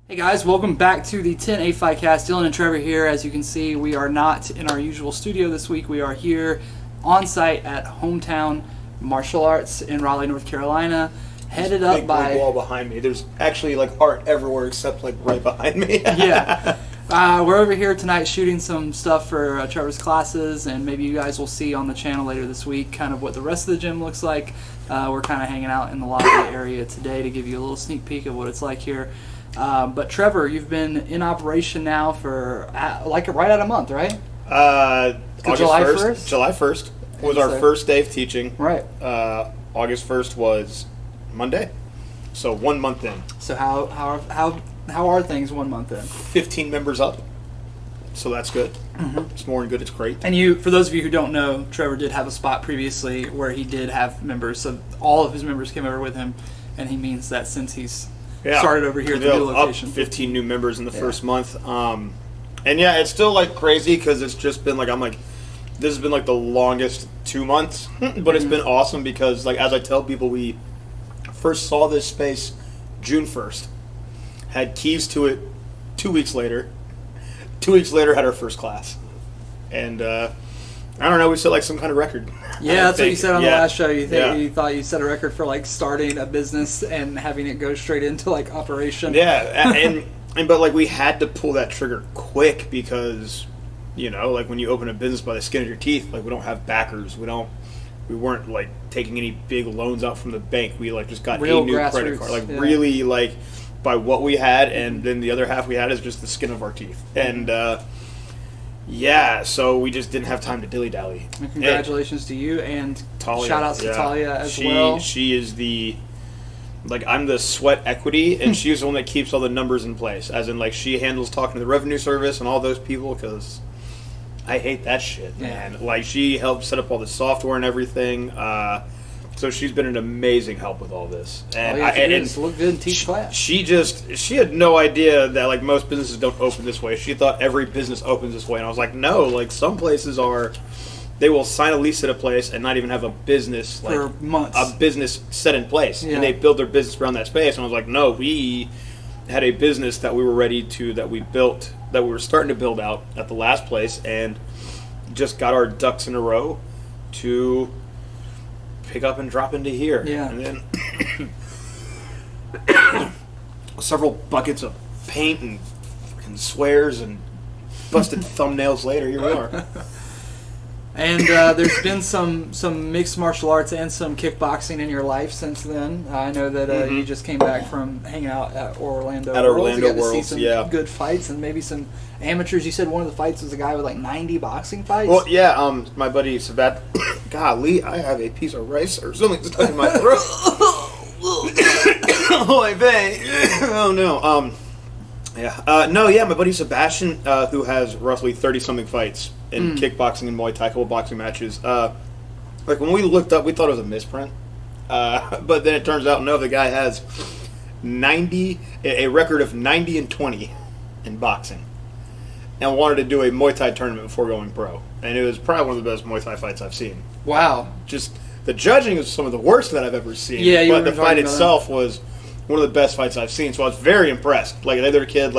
Hey guys, welcome back to the 10A Fightcast. Dylan and Trevor here. As you can see, we are not in our usual studio this week. We are here on site at Hometown Martial Arts in Raleigh, North Carolina. Headed up by big wall behind me. There's actually like art everywhere except like right behind me. Yeah. We're over here tonight shooting some stuff for Trevor's classes, and maybe you guys will see on the channel later this week kind of what the rest of the gym looks like. We're kind of hanging out in the lobby area today to give you a little sneak peek of what it's like here. But Trevor, you've been in operation now for right at a month, right? July 1st. July 1st was our first day of teaching. Right. August 1st was Monday. So 1 month in. So how are things 1 month in? 15 members up. So that's good. Mm-hmm. It's more than good. It's great. And for those of you who don't know, Trevor did have a spot previously where he did have members. So all of his members came over with him, and he means that since he's started over here at the new location. Up 15 new members in the first month. And yeah, it's still like crazy because it's just been like, this has been like the longest 2 months, but it's been awesome because like, as I tell people, we first saw this space June 1st, had keys to it 2 weeks later. 2 weeks later, had our first class. And I don't know, we set like some kind of record. Yeah, that's what you said on the last show. You thought you set a record for like starting a business and having it go straight into like operation. Yeah, but like we had to pull that trigger quick because, you know, like when you open a business by the skin of your teeth, like we don't have backers. We weren't like taking any big loans out from the bank. We like just got real a new credit card. Like really like by what we had, and then the other half we had is just the skin of our teeth. And yeah, so we just didn't have time to dilly-dally. And congratulations to you, and Talia, shout-outs to Talia as well. She is I'm the sweat equity, and she's the one that keeps all the numbers in place. As in, like, she handles talking to the revenue service and all those people, because I hate that shit, man. Yeah. Like, she helped set up all the software and everything. So she's been an amazing help with all this. And look good and teach class. She had no idea that like most businesses don't open this way. She thought every business opens this way, and I was like, no, like some places they will sign a lease at a place and not even have a business like for months. A business set in place, and they build their business around that space. And I was like, no, we had a business that we were that we were starting to build out at the last place, and just got our ducks in a row to pick up and drop into here. Yeah. And then several buckets of paint and fucking swears and busted thumbnails later, here we are. And there's been some mixed martial arts and some kickboxing in your life since then. I know that you just came back from hanging out at Orlando Worlds. You got to see some good fights and maybe some amateurs. You said one of the fights was a guy with like 90 boxing fights? Well, yeah, my buddy Sabat. Golly, I have a piece of rice or something stuck in my throat. Oh no. My buddy Sebastian, who has roughly 30-something fights in kickboxing and Muay Thai, couple boxing matches. Like when we looked up, we thought it was a misprint, but then it turns out no, the guy has a record of 90-20 in boxing, and wanted to do a Muay Thai tournament before going pro, and it was probably one of the best Muay Thai fights I've seen. Wow! Just the judging is some of the worst that I've ever seen. Yeah, but the fight itself was one of the best fights I've seen. So I was very impressed. Like the other kid,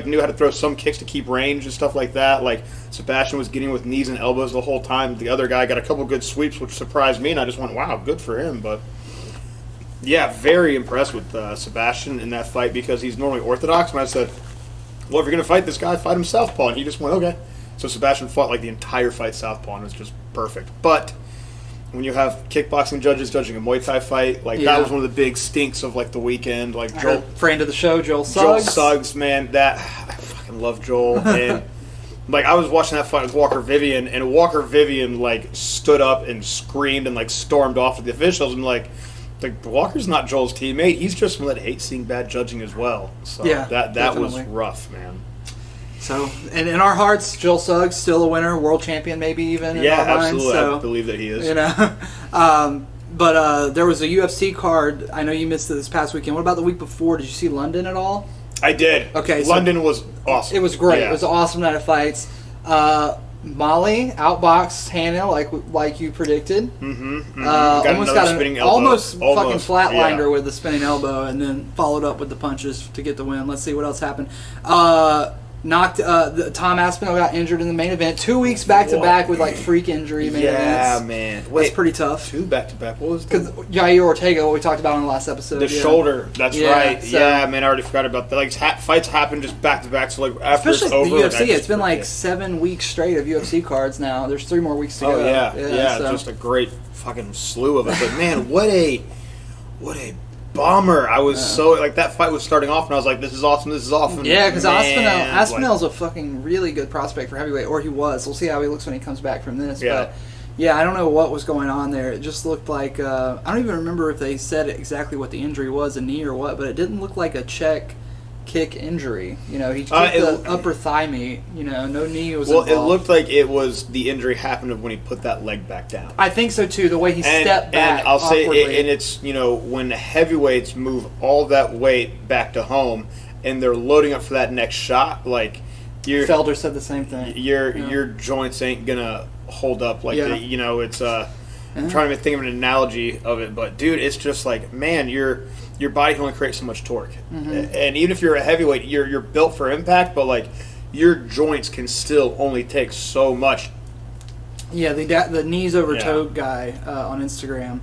knew how to throw some kicks to keep range and stuff like that. Like Sebastian was getting with knees and elbows the whole time. The other guy got a couple good sweeps, which surprised me, and I just went, "Wow, good for him." But yeah, very impressed with Sebastian in that fight because he's normally orthodox. And I said, "Well, if you're gonna fight this guy, fight him southpaw." And he just went, "Okay." So Sebastian fought like the entire fight southpaw, and it was just perfect. But when you have kickboxing judges judging a Muay Thai fight, that was one of the big stinks of like the weekend. Like Joel, friend of the show, Joel Suggs. Joel Suggs, man, I fucking love Joel. And like I was watching that fight with Walker Vivian, and Walker Vivian like stood up and screamed and like stormed off at the officials, and like Walker's not Joel's teammate. He's just someone that hates seeing bad judging as well. So that was rough, man. So, and in our hearts, Joel Suggs still a winner, world champion, maybe even. In our absolutely. Minds, so, I believe that he is. You know, but there was a UFC card. I know you missed it this past weekend. What about the week before? Did you see London at all? I did. Okay, London was awesome. It was great. Yeah. It was an awesome night of fights. Molly outboxed Hannah like you predicted. Almost got spinning an elbow. almost fucking flatlined her Yeah. with the spinning elbow, and then followed up with the punches to get the win. Let's see what else happened. Tom Aspinall got injured in the main event. 2 weeks back to back with like freak injury main events. Yeah, man. Wait, that's pretty tough. 2 back to back. What was Because Jair Ortega, what we talked about in the last episode. the shoulder? That's right. So, yeah, man. I already forgot about that. Like fights happen just back to back. So like after especially it's over, the like, UFC, I just it's been like forget. 7 weeks straight of UFC cards now. There's 3 more weeks to go. Oh yeah. So. Just a great fucking slew of it. But man, what a bomber! I was so like that fight was starting off, and I was like, "This is awesome! This is awesome!" Yeah, because Man, Aspinall's a fucking really good prospect for heavyweight, or he was. We'll see how he looks when he comes back from this. Yeah. But yeah, I don't know what was going on there. It just looked like I don't even remember if they said exactly what the injury was, a knee or what, but it didn't look like a check kick injury. You know, he kicked the upper thigh meat. You know, no knee was involved. It looked like it was the injury happened when he put that leg back down. I think so too. The way he stepped back. And I'll say, awkwardly. and it's when heavyweights move all that weight back to home, and they're loading up for that next shot, like Felder said the same thing. Your joints ain't gonna hold up like it's. I'm trying to think of an analogy of it, but dude, it's just like, man, your body can only create so much torque, and even if you're a heavyweight, you're built for impact, but like your joints can still only take so much. Yeah, the knees over toe guy on Instagram,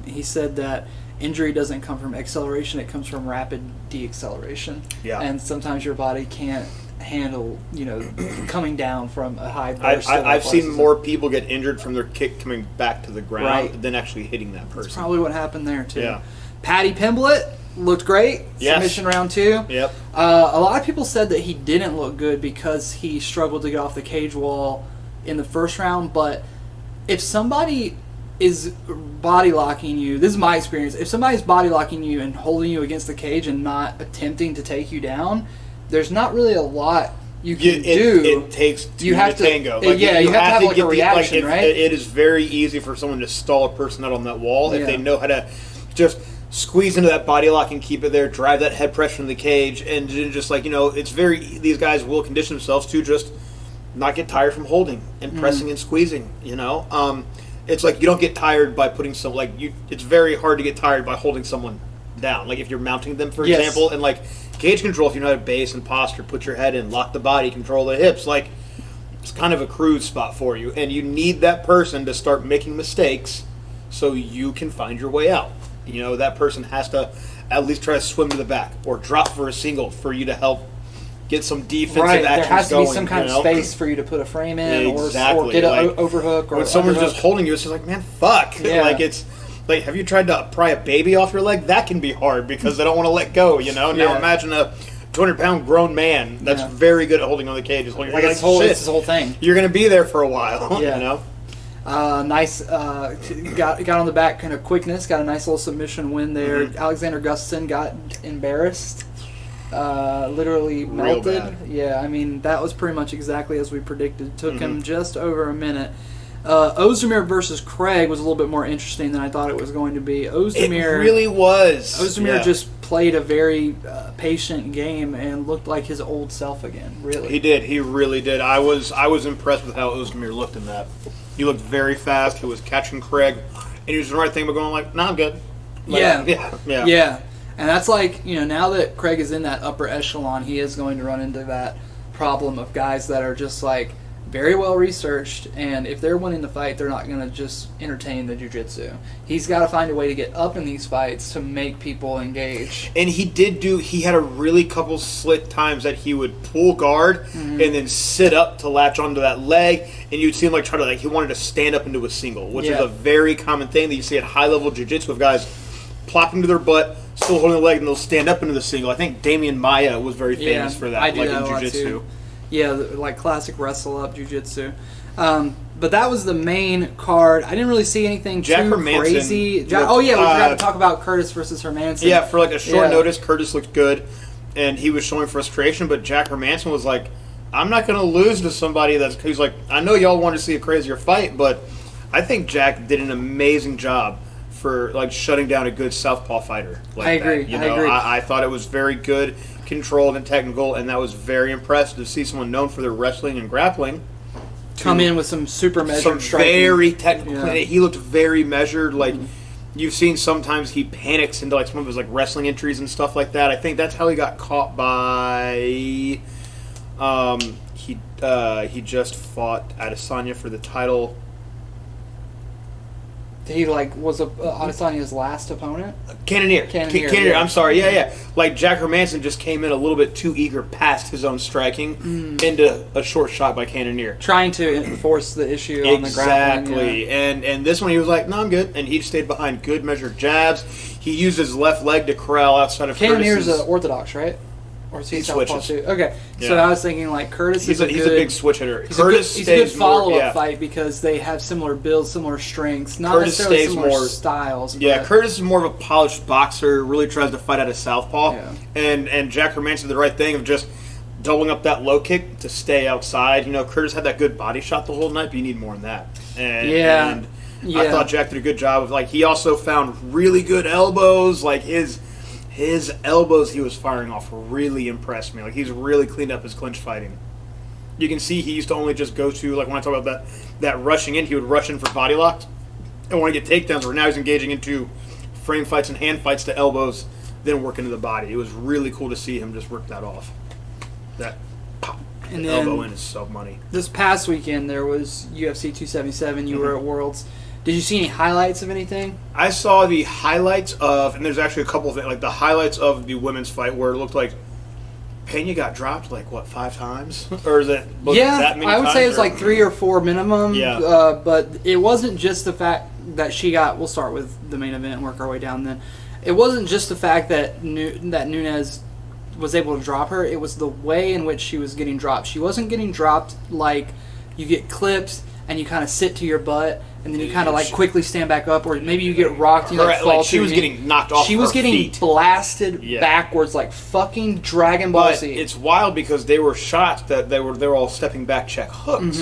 he said that injury doesn't come from acceleration; it comes from rapid deacceleration. Yeah, and sometimes your body can't handle coming down from a high burst. I've seen more people get injured from their kick coming back to the ground than actually hitting that person. That's probably what happened there too. Yeah. Paddy Pimblett looked great. Yes. Submission round 2. Yep. A lot of people said that he didn't look good because he struggled to get off the cage wall in the first round. But if somebody is body locking you, this is my experience. If somebody's body locking you and holding you against the cage and not attempting to take you down, there's not really a lot you can do. It takes two you have to tango. You have to have like a reaction, right? It is very easy for someone to stall a person out on that wall if they know how to just squeeze into that body lock and keep it there, drive that head pressure in the cage, and just it's very. These guys will condition themselves to just not get tired from holding and pressing and squeezing. It's like you don't get tired by putting some It's very hard to get tired by holding someone down. Like if you're mounting them, for example, and like cage control, if you know how to base and posture, put your head in, lock the body, control the hips, like it's kind of a cruise spot for you, and you need that person to start making mistakes so you can find your way out. That person has to at least try to swim to the back or drop for a single for you to help get some defensive action going. There has to be some kind of space for you to put a frame in or get an overhook. Or when someone's just holding you, it's just like, man, fuck. Yeah. It's like, have you tried to pry a baby off your leg? That can be hard because they don't want to let go. Now imagine a 200-pound grown man that's very good at holding on the cage. It's it's his whole thing. You're going to be there for a while. Nice. Got on the back kind of quickness. Got a nice little submission win there. Alexander Gustafsson got embarrassed. Literally melted. Bad. Yeah, I mean that was pretty much exactly as we predicted. Took him just over a minute. Ozdemir versus Craig was a little bit more interesting than I thought it was going to be. Ozdemir It really was. Ozdemir just played a very patient game and looked like his old self again. Really, he did. He really did. I was impressed with how Ozdemir looked in that. He looked very fast. He was catching Craig, and he was the right thing, but going like, "Nah, I'm good." Yeah. And that's like, now that Craig is in that upper echelon, he is going to run into that problem of guys that are just like very well researched, and if they're winning the fight, they're not going to just entertain the jiu-jitsu. He's got to find a way to get up in these fights to make people engage. And he had a really couple slick times that he would pull guard and then sit up to latch onto that leg, and you'd see him try to he wanted to stand up into a single, which is a very common thing that you see at high-level jiu-jitsu of guys plopping to their butt, still holding the leg, and they'll stand up into the single. I think Damian Maia was very famous for that, in jiu-jitsu. Yeah, like classic wrestle-up jiu-jitsu. But that was the main card. I didn't really see anything too crazy. We forgot to talk about Curtis versus Hermanson. Yeah, for a short notice, Curtis looked good, and he was showing frustration, but Jack Hermanson was like, I'm not going to lose to somebody who's like, I know y'all want to see a crazier fight, but I think Jack did an amazing job for shutting down a good southpaw fighter. I agree. I thought it was very good, controlled, and technical, and that was very impressive to see someone known for their wrestling and grappling come in with some super measured some striking. very technical. Yeah. He looked very measured. Like you've seen, sometimes he panics into like some of his like wrestling entries and stuff like that. I think that's how he got caught by. He just fought Adesanya for the title. He was Adesanya's last opponent. Cannonier. Yeah. I'm sorry. Yeah. Like Jack Hermanson just came in a little bit too eager past his own striking into a short shot by Cannonier. Trying to enforce the issue on the ground. Exactly. And this one he was like, no, I'm good. And he stayed behind good measured jabs. He used his left leg to corral outside of Cannonier's Curtis's. orthodox, right? Or is he southpaw switches. too? Okay. Yeah. So I was thinking like Curtis He's a big switch hitter. He's Curtis a good stays more. follow-up fight because they have similar builds, similar strengths, not Curtis necessarily stays similar more styles. Yeah, but Curtis is more of a polished boxer. Really tries to fight out of southpaw. Yeah. And Jack Hermanson did the right thing of just doubling up that low kick to stay outside. Curtis had that good body shot the whole night, but you need more than that. And I thought Jack did a good job of he also found really good elbows. Like his elbows he was firing off really impressed me. Like he's really cleaned up his clinch fighting. You can see he used to only just go to, like when I talk about that rushing in, he would rush in for body locks and want to get takedowns, where now he's engaging into frame fights and hand fights to elbows, then work into the body. It was really cool to see him just work that off. That pop, And the then elbow in is so money. This past weekend there was UFC 277. You were at Worlds. Did you see any highlights of anything? I saw the highlights of, and there's actually a couple of things, like the highlights of the women's fight where it looked like Pena got dropped 5 times? Or is it that many I would times, say it's 3 or 4 minimum. Yeah. But it wasn't just the fact that she got. We'll start with the main event and work our way down. Then it wasn't just the fact that Nunes was able to drop her. It was the way in which she was getting dropped. She wasn't getting dropped like you get clipped and you kind of sit to your butt and then you kind of quickly stand back up, or maybe you get rocked and you fall. She was getting knocked off. She was getting blasted backwards like fucking Dragon Ball Z. It's wild because they were shots that they were all stepping back check hooks.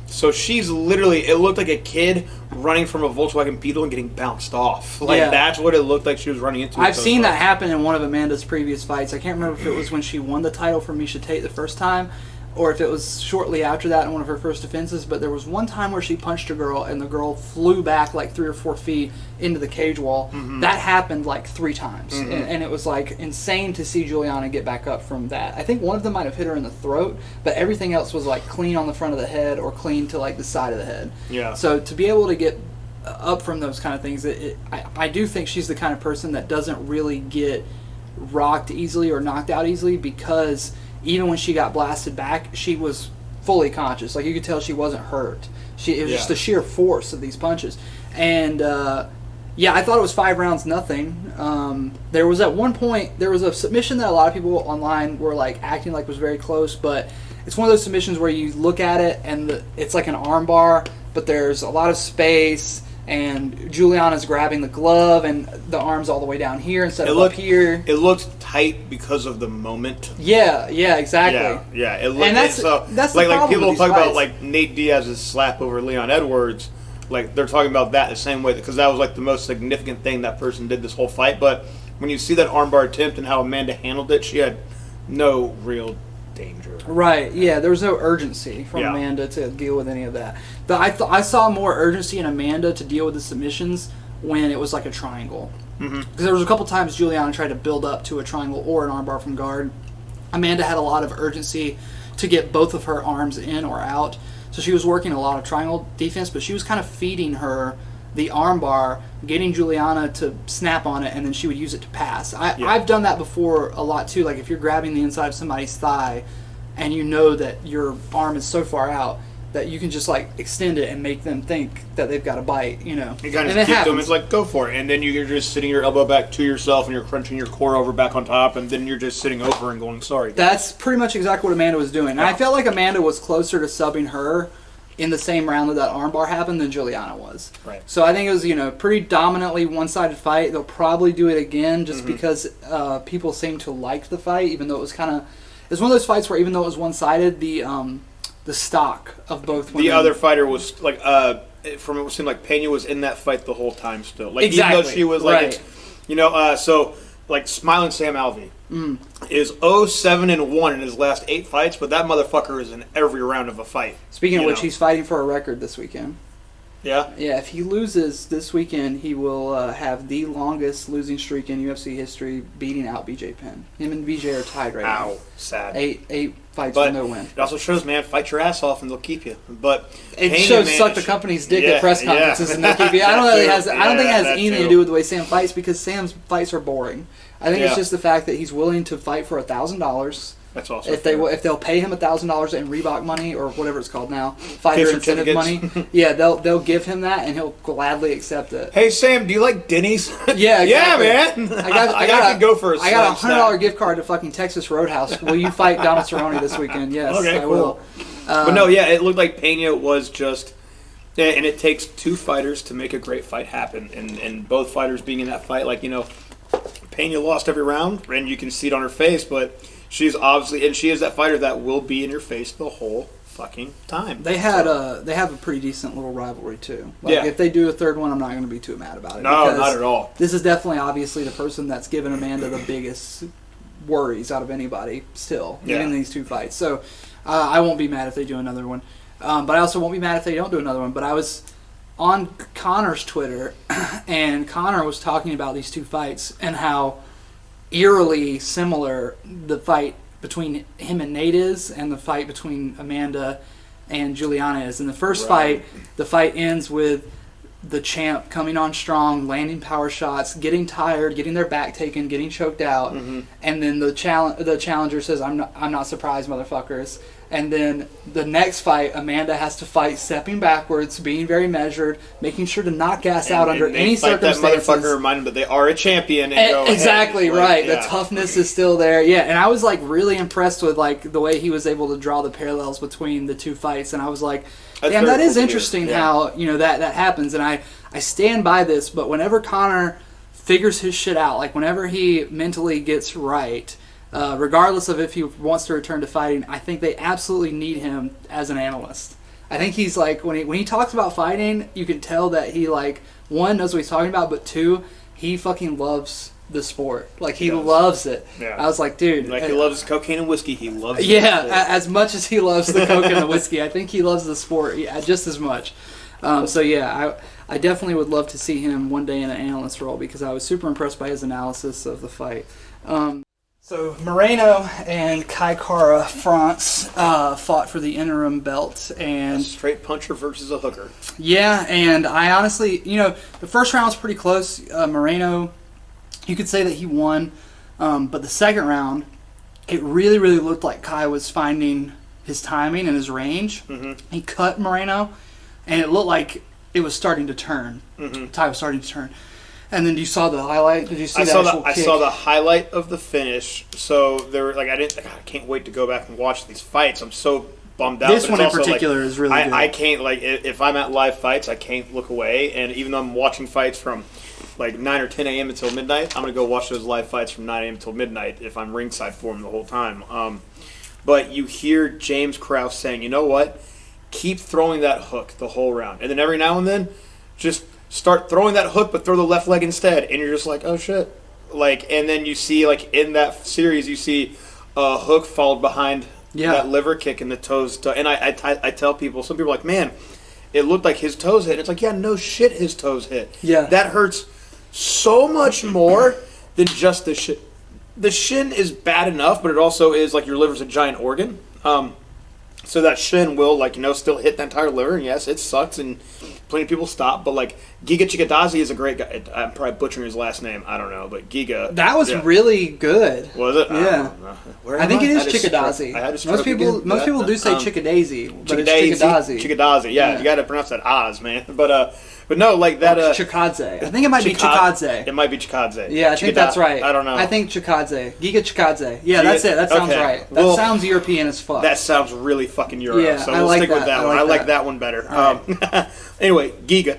So she's literally, it looked like a kid running from a Volkswagen Beetle and getting bounced off. That's what it looked like she was running into. I've seen that happen in one of Amanda's previous fights. I can't remember if it was when she won the title from Miesha Tate the first time, or if it was shortly after that in one of her first defenses, but there was one time where she punched a girl and the girl flew back 3 or 4 feet into the cage wall. That happened 3 times, and it was insane to see Juliana get back up from that. I think one of them might have hit her in the throat, but everything else was clean on the front of the head or clean to the side of the head. Yeah. So to be able to get up from those kind of things, I do think she's the kind of person that doesn't really get rocked easily or knocked out easily, because even when she got blasted back, she was fully conscious. You could tell she wasn't hurt. It was just the sheer force of these punches. And, I thought it was 5 rounds, nothing. There was at one point, there was a submission that a lot of people online were acting like was very close, but it's one of those submissions where you look at it and it's like an arm bar, but there's a lot of space, and Juliana's grabbing the glove and the arm's all the way down here instead of up here. It looked tight because of the moment. Yeah, exactly. Yeah. It looked, and that's the problem people with talk these about fights. Nate Diaz's slap over Leon Edwards. They're talking about that the same way, because that was the most significant thing that person did this whole fight. But when you see that armbar attempt and how Amanda handled it, she had no real danger. Right, yeah, there was no urgency from Amanda to deal with any of that. But I saw more urgency in Amanda to deal with the submissions when it was a triangle. Because there was a couple times Juliana tried to build up to a triangle or an armbar from guard. Amanda had a lot of urgency to get both of her arms in or out. So she was working a lot of triangle defense, but she was kind of feeding her the armbar, getting Juliana to snap on it, and then she would use it to pass. I've done that before a lot too. If you're grabbing the inside of somebody's thigh and you know that your arm is so far out that you can just extend it and make them think that they've got a bite, You kind of kick them. It's go for it, and then you're just sitting your elbow back to yourself, and you're crunching your core over back on top, and then you're just sitting over and going, sorry. That's pretty much exactly what Amanda was doing. And I felt like Amanda was closer to subbing her in the same round that armbar happened than Juliana was. Right. So I think it was, pretty dominantly one-sided fight. They'll probably do it again just because people seem to like the fight, even though it was it's one of those fights where even though it was one-sided, the stock of both women. The other fighter was from it seemed like Pena was in that fight the whole time still. Exactly. Even though she was right. so like Smiling Sam Alvey is 0-7-1 in his last 8 fights, but that motherfucker is in every round of a fight. Speaking of which, he's fighting for a record this weekend. Yeah? Yeah, if he loses this weekend, he will have the longest losing streak in UFC history, beating out BJ Penn. Him and BJ are tied right now. Ow, sad. Eight fights but with no win. It also shows, man, fight your ass off and they'll keep you. But it shows suck the company's dick at press conferences and they'll keep you. I don't think it has anything to do with the way Sam fights, because Sam's fights are boring. I think it's just the fact that he's willing to fight for $1,000. That's also if they'll pay him $1,000 in Reebok money or whatever it's called now, fighter incentive money. Yeah, they'll give him that and he'll gladly accept it. Hey Sam, do you like Denny's? Yeah, exactly. Yeah, man. I got to go for a I got a $100 gift card to fucking Texas Roadhouse. Will you fight Donald Cerrone this weekend? Yes, okay, I will. But no, yeah, it looked like Pena was just. Yeah, and it takes 2 fighters to make a great fight happen, and both fighters being in that fight, like, you know, Pena lost every round, and you can see it on her face, but she's obviously, and she is that fighter that will be in your face the whole fucking time. They have a pretty decent little rivalry too. Like, if they do a third one, I'm not going to be too mad about it. No, not at all. This is definitely obviously the person that's given Amanda the biggest worries out of anybody still, in these 2 fights. So I won't be mad if they do another one. But I also won't be mad if they don't do another one. But I was on Connor's Twitter, and Connor was talking about these 2 fights and how eerily similar the fight between him and Nate is, and the fight between Amanda and Juliana is. In the first fight, the fight ends with the champ coming on strong, landing power shots, getting tired, getting their back taken, getting choked out, and then the challenger says, "I'm not surprised, motherfuckers." And then the next fight, Amanda has to fight stepping backwards, being very measured, making sure to not gas out under any circumstances. That motherfucker remind them that they are a champion. And go exactly ahead. Right. The toughness is still there. Yeah, and I was like really impressed with like the way he was able to draw the parallels between the 2 fights, and I was like, damn, that is interesting how that happens. And I stand by this, but whenever Connor figures his shit out, like whenever he mentally gets right. Regardless of if he wants to return to fighting, I think they absolutely need him as an analyst. I think he's like, when he talks about fighting, you can tell that he like, 1, knows what he's talking about, but 2, he fucking loves the sport. Like, he loves it. Yeah. I was like, dude. Like, he loves cocaine and whiskey. He loves it. Yeah, as much as he loves the coke and the whiskey, I think he loves the sport just as much. So, yeah, I definitely would love to see him one day in an analyst role, because I was super impressed by his analysis of the fight. So Moreno and Kai Kara France fought for the interim belt, and a straight puncher versus a hooker. Yeah, and I honestly, the first round was pretty close. Moreno, you could say that he won, but the second round, it really, really looked like Kai was finding his timing and his range. He cut Moreno, and it looked like it was starting to turn. Ty was starting to turn. And then you saw the highlight? Did you see the actual kick? I saw the highlight of the finish. So there were I can't wait to go back and watch these fights. I'm so bummed out. This one in particular is really good. I can't if I'm at live fights, I can't look away. And even though I'm watching fights from 9 or 10 a.m. until midnight, I'm gonna go watch those live fights from 9 a.m. until midnight if I'm ringside for them the whole time. But you hear James Krause saying, "You know what? Keep throwing that hook the whole round, and then every now and then, just." Start throwing that hook, but throw the left leg instead, and you're just like, oh shit! And then you see in that series, you see a hook followed behind that liver kick in the toes. And I tell people, some people are like, man, it looked like his toes hit. And it's like, yeah, no shit, his toes hit. Yeah, that hurts so much more than just the shin. The shin is bad enough, but it also is like your liver's a giant organ. So that shin will, still hit the entire liver. And yes, it sucks, and plenty of people stop. But, Giga Chikadze is a great guy. I'm probably butchering his last name. I don't know. But Giga. That was really good. Was it? Yeah. I think it is Chikadze. Most people do say Chikadze, but it's Chikadze. Chikadze, yeah. You got to pronounce that Oz, man. But no, that... Chikadze. I think it might be Chikadze. It might be Chikadze. Yeah, I think that's right. I don't know. I think Chikadze. Giga Chikadze. Yeah, that's it. That sounds right. That sounds European as fuck. That sounds really fucking Euro. Yeah, so we'll stick with that one. I like that one better. Anyway, Giga.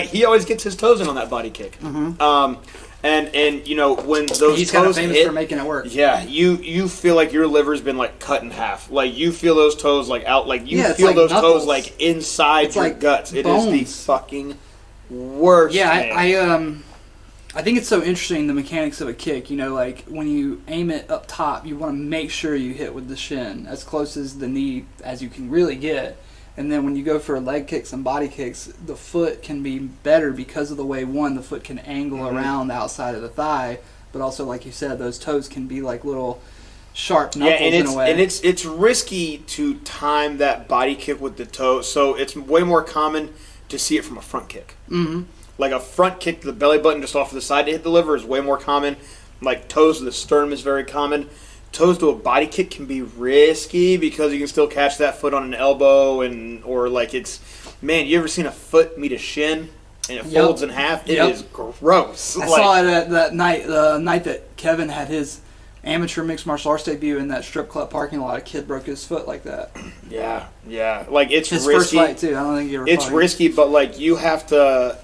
He always gets his toes in on that body kick. And when those he's toes kind of famous hit, for making it work. Yeah, you feel like your liver's been cut in half. You feel those toes out. You feel those knuckles. toes inside your guts. Bones. It is the fucking worst. Yeah, I think it's so interesting, the mechanics of a kick. You know, like when you aim it up top, you want to make sure you hit with the shin as close as the knee as you can really get. And then when you go for leg kicks and body kicks, the foot can be better because of the way, one, the foot can angle around the outside of the thigh, but also, like you said, those toes can be like little sharp knuckles in a way. And it's risky to time that body kick with the toe, so it's way more common to see it from a front kick. Mm-hmm. Like a front kick to the belly button just off to the side to hit the liver is way more common. Like toes to the sternum is very common. Toes to a body kick can be risky because you can still catch that foot on an elbow, or like it's, man, you ever seen a foot meet a shin and it folds in half? It is gross. I saw it at the night that Kevin had his amateur mixed martial arts debut in that strip club parking lot. A kid broke his foot like that. Yeah. Like it's his risky. First fight too. I don't think he ever. It's risky, but like you have to.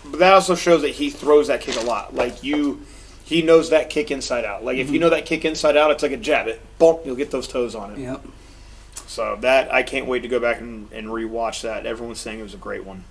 But that also shows that he throws that kick a lot. Like he knows that kick inside out. Like if you know that kick inside out, it's like a jab. You'll get those toes on it. Yep. So that I can't wait to go back and rewatch that. Everyone's saying it was a great one.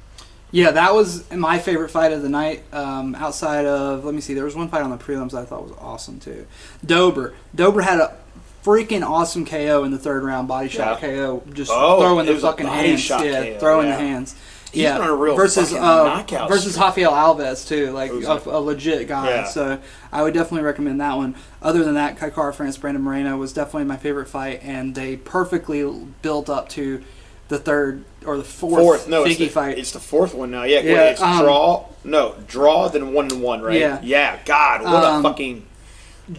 Yeah, that was my favorite fight of the night. Outside of, let me see, there was one fight on the prelims I thought was awesome too. Dober had a freaking awesome KO in the third round, body shot KO, just throwing the fucking hands. Throwing the hands. He's been on a real versus knockout Rafael Alves too, like a legit guy. Yeah. So I would definitely recommend that one. Other than that, Kai France, Brandon Moreno was definitely my favorite fight, and they perfectly built up to the third or the fourth Figgy fight. It's the fourth one now. Yeah, it's draw, then 1-1, right? Yeah. God, what a fucking.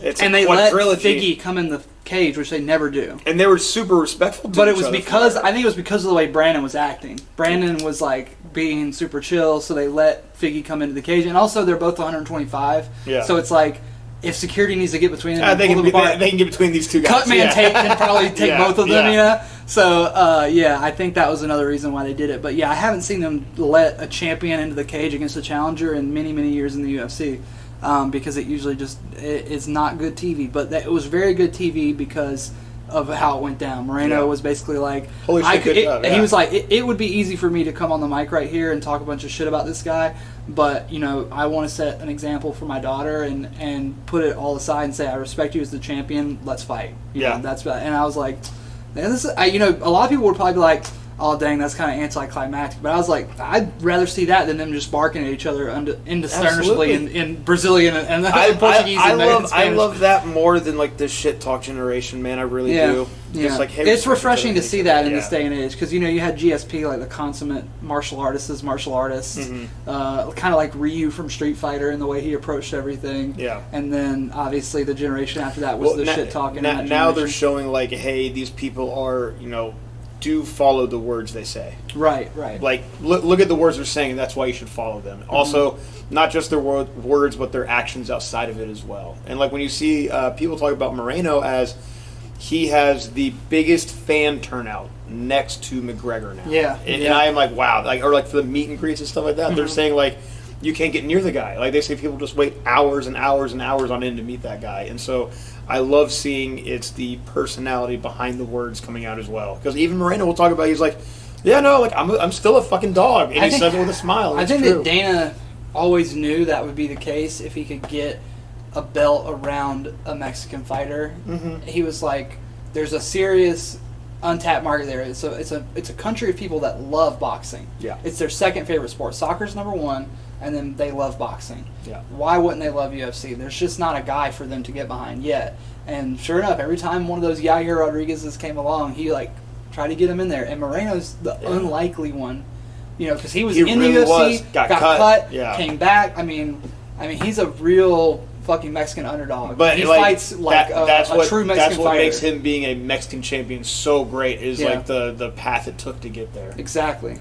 And they let Figgy come in the cage, which they never do. And they were super respectful to But it was because, I think it was because of the way Brandon was acting. Brandon was like being super chill, so they let Figgy come into the cage. And also, they're both 125. Yeah. So it's like, if security needs to get between them, they can get between these two guys. Cutman tape can probably take both of them, you know? So, I think that was another reason why they did it. But yeah, I haven't seen them let a champion into the cage against a challenger in many, many years in the UFC. Because it usually it's not good TV. But it was very good TV because of how it went down. Moreno was basically like, holy shit, he was like, it would be easy for me to come on the mic right here and talk a bunch of shit about this guy, but, you know, I want to set an example for my daughter and put it all aside and say, I respect you as the champion, let's fight. You know, and I was like, man, a lot of people would probably be like, oh, dang, that's kind of anticlimactic. But I was like, I'd rather see that than them just barking at each other indistinguishably in Brazilian and Portuguese. I love that more than like this shit talk generation, man. I really do. Yeah. Just like, hey, it's refreshing to see that in this day and age because, you know, you had GSP, like the consummate martial artists, kind of like Ryu from Street Fighter and the way he approached everything. Yeah. And then obviously the generation after that was the shit talking. Now they're showing like, hey, these people are, you know, do follow the words they say. Right. Like, look at the words they're saying, and that's why you should follow them. Mm-hmm. Also, not just their words, but their actions outside of it as well. And, like, when you see people talk about Moreno as he has the biggest fan turnout next to McGregor now. Yeah. And I am like, wow. Like, or, like, for the meet and greets and stuff like that, they're saying, like, you can't get near the guy. Like, they say people just wait hours and hours and hours on end to meet that guy. And so I love seeing it's the personality behind the words coming out as well. Because even Moreno will talk about, he's like, yeah, no, like, I'm still a fucking dog. And he says it with a smile. I think that Dana always knew that would be the case if he could get a belt around a Mexican fighter. Mm-hmm. He was like, there's a serious untapped market there. So it's a country of people that love boxing. Yeah. It's their second favorite sport. Soccer's number one. And then they love boxing. Yeah. Why wouldn't they love UFC? There's just not a guy for them to get behind yet. And sure enough, every time one of those Yair Rodriguez's came along, he like tried to get him in there. And Moreno's the unlikely one, you know, because he was in the UFC, got cut, came back. I mean, he's a real fucking Mexican underdog. But he fights like a true Mexican fighter. That's what makes him being a Mexican champion so great is like the path it took to get there. Exactly.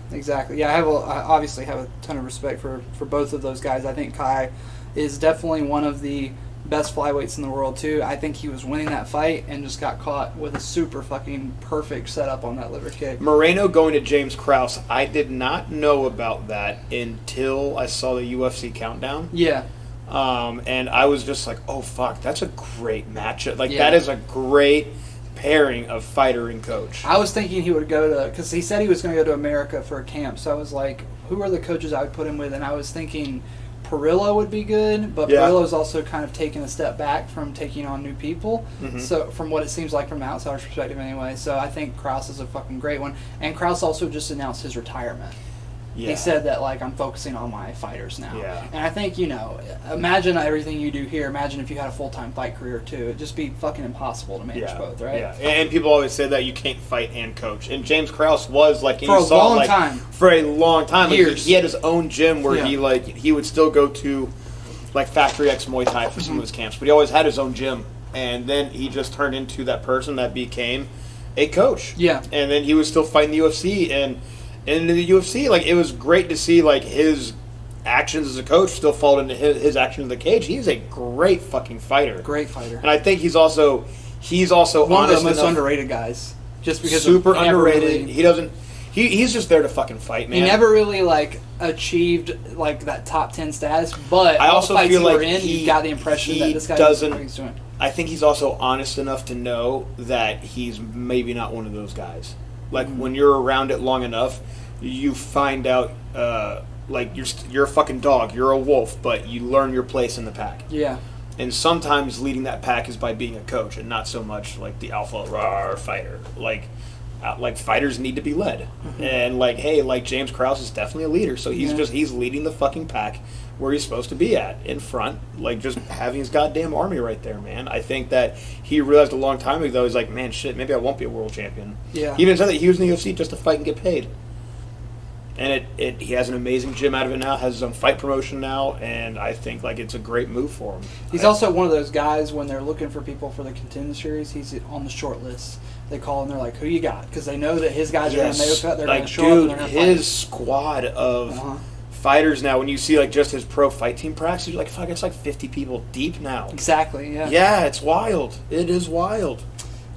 Yeah, I obviously have a ton of respect for both of those guys. I think Kai is definitely one of the best flyweights in the world too. I think he was winning that fight and just got caught with a super fucking perfect setup on that liver kick. Moreno going to James Krause, I did not know about that until I saw the UFC countdown. Yeah. And I was just like, oh, fuck, that's a great matchup. Like, that is a great pairing of fighter and coach. I was thinking he would go to, because he said he was going to go to America for a camp. So I was like, who are the coaches I would put him with? And I was thinking Perillo would be good, but Yeah. Perillo's also kind of taken a step back from taking on new people. Mm-hmm. So from what it seems like from the outsider's perspective anyway. So I think Krause is a fucking great one. And Krause also just announced his retirement. Yeah. He said that, like, I'm focusing on my fighters now. Yeah. And I think, you know, imagine everything you do here. Imagine if you had a full-time fight career, too. It'd just be fucking impossible to manage both, right? Yeah, and people always say that you can't fight and coach. And James Krause was, like, For a long time. For a long time. Like, Years. he had his own gym where Yeah. he would still go to, like, Factory X Muay Thai for some of his camps. But he always had his own gym. And then he just turned into that person that became a coach. Yeah. And then he was still fighting the UFC. And in the UFC, like, it was great to see, like, his actions as a coach still fall into his actions in the cage. He's a great fucking fighter. Great fighter. And I think he's also One of honest the most enough, underrated guys. Just because super he never underrated. really- He doesn't. He's just there to fucking fight, man. He never really, like, achieved, like, that top 10 status, but I all also the fights feel you like were in, he- you got the impression he that this guy doesn't- knows what he's doing. I think he's also honest enough to know that he's maybe not one of those guys. Like, when you're around it long enough, you find out, like, you're a fucking dog, you're a wolf, but you learn your place in the pack. Yeah. And sometimes leading that pack is by being a coach, and not so much like the alpha rawr fighter. Like fighters need to be led, and like, hey, like James Krause is definitely a leader, so he's leading the fucking pack where he's supposed to be at, in front, like just having his goddamn army right there, man. I think that he realized a long time ago, he's like, man, shit, maybe I won't be a world champion. Yeah. He even said that he was in the UFC just to fight and get paid. And he has an amazing gym out of it now, has his own fight promotion now, and I think like it's a great move for him. He's also one of those guys, when they're looking for people for the contender series, he's on the short list. They call him, they're like, who you got? Because they know that his guys are going to make a cut, they're going to show up, and they're going to fight. His squad of fighters now, when you see like just his pro fight team practice, you're like, fuck, it's like 50 people deep now. Exactly, yeah. Yeah, it's wild. It is wild.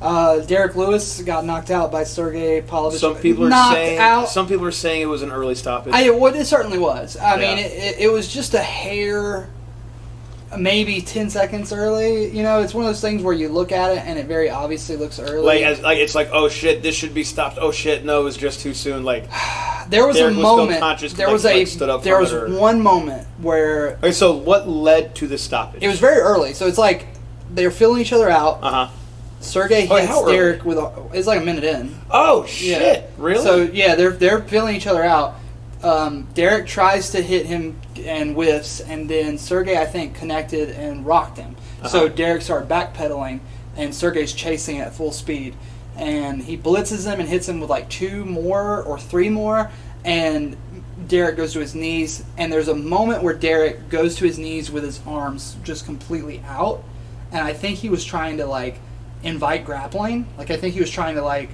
Derek Lewis got knocked out by Sergey Pavlovich. Some people are saying it was an early stoppage. It certainly was. I Yeah. mean, it was just a hair, maybe 10 seconds early. You know, it's one of those things where you look at it and it very obviously looks early. It's like, oh shit, this should be stopped. Oh shit, no, it was just too soon. Like, there was Derek a was still moment. conscious, There like, was like, stood up there from was it, or- one moment where okay, so what led to the stoppage? it was very early. So it's like they were filling each other out. Sergey Wait, hits how early? Derek it's like a minute in. Oh shit! Yeah. Really? So yeah, they're feeling each other out. Derek tries to hit him and whiffs, and then Sergey, I think, connected and rocked him. So Derek started backpedaling, and Sergey's chasing at full speed, and he blitzes him and hits him with like 2 more or 3 more, and Derek goes to his knees, and there's a moment where Derek goes to his knees with his arms just completely out, and I think he was trying to like invite grappling. Like, I think he was trying to like